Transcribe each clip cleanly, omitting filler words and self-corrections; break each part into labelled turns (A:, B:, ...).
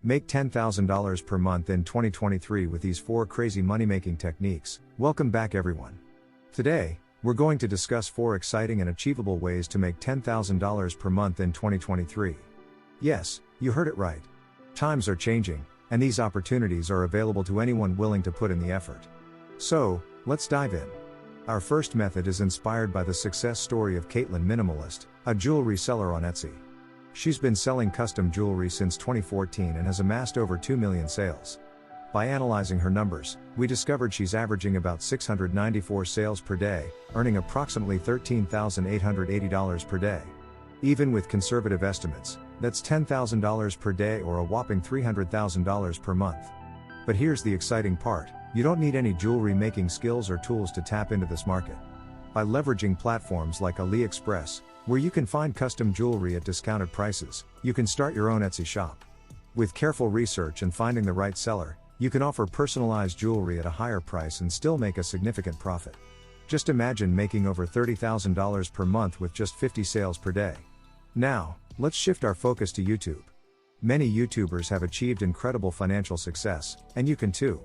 A: Make $10,000 per month in 2023 with these 4 crazy money-making techniques. Welcome back everyone. Today, we're going to discuss 4 exciting and achievable ways to make $10,000 per month in 2023. Yes, you heard it right. Times are changing, and these opportunities are available to anyone willing to put in the effort. So, let's dive in. Our first method is inspired by the success story of Caitlin Minimalist, a jewelry seller on Etsy. She's been selling custom jewelry since 2014 and has amassed over 2 million sales. By analyzing her numbers, we discovered she's averaging about 694 sales per day, earning approximately $13,880 per day. Even with conservative estimates, that's $10,000 per day or a whopping $300,000 per month. But here's the exciting part, you don't need any jewelry making skills or tools to tap into this market. By leveraging platforms like AliExpress, where you can find custom jewelry at discounted prices, you can start your own Etsy shop. With careful research and finding the right seller, you can offer personalized jewelry at a higher price and still make a significant profit. Just imagine making over $30,000 per month with just 50 sales per day. Now, let's shift our focus to YouTube. Many YouTubers have achieved incredible financial success, and you can too.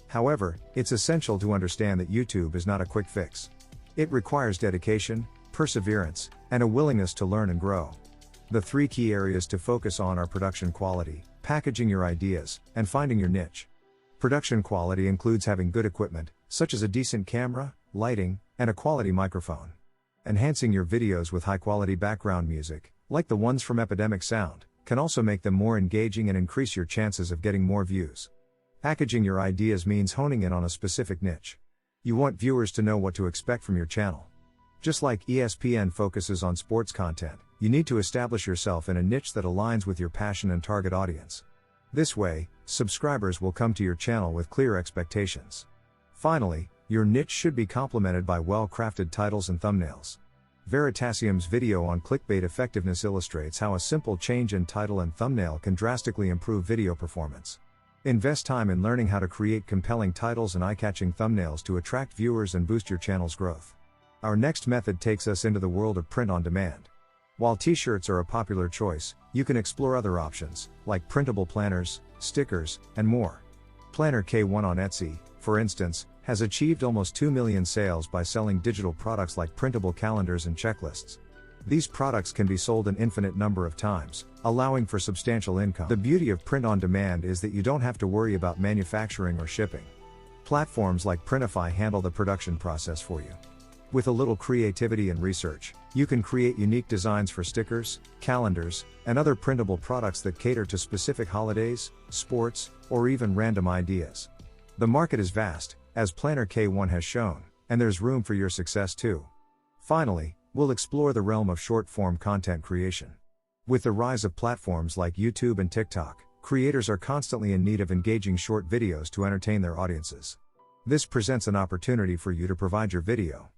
A: However, it's essential to understand that YouTube is not a quick fix. It requires dedication, perseverance, and a willingness to learn and grow. The 3 key areas to focus on are production quality, packaging your ideas, and finding your niche. Production quality includes having good equipment, such as a decent camera, lighting, and a quality microphone. Enhancing your videos with high-quality background music, like the ones from Epidemic Sound, can also make them more engaging and increase your chances of getting more views. Packaging your ideas means honing in on a specific niche. You want viewers to know what to expect from your channel. Just like ESPN focuses on sports content, you need to establish yourself in a niche that aligns with your passion and target audience. This way, subscribers will come to your channel with clear expectations. Finally, your niche should be complemented by well-crafted titles and thumbnails. Veritasium's video on clickbait effectiveness illustrates how a simple change in title and thumbnail can drastically improve video performance. Invest time in learning how to create compelling titles and eye-catching thumbnails to attract viewers and boost your channel's growth. Our next method takes us into the world of print on demand. While t-shirts are a popular choice, you can explore other options, like printable planners, stickers, and more. Planner K1 on Etsy, for instance, has achieved almost 2 million sales by selling digital products like printable calendars and checklists. These products can be sold an infinite number of times, allowing for substantial income. The beauty of print on demand is that you don't have to worry about manufacturing or shipping. Platforms like Printify handle the production process for you. With a little creativity and research, you can create unique designs for stickers, calendars, and other printable products that cater to specific holidays, sports, or even random ideas. The market is vast, as Planner K1 has shown, and there's room for your success too. Finally, we'll explore the realm of short-form content creation. With the rise of platforms like YouTube and TikTok, creators are constantly in need of engaging short videos to entertain their audiences. This presents an opportunity for you to provide your video.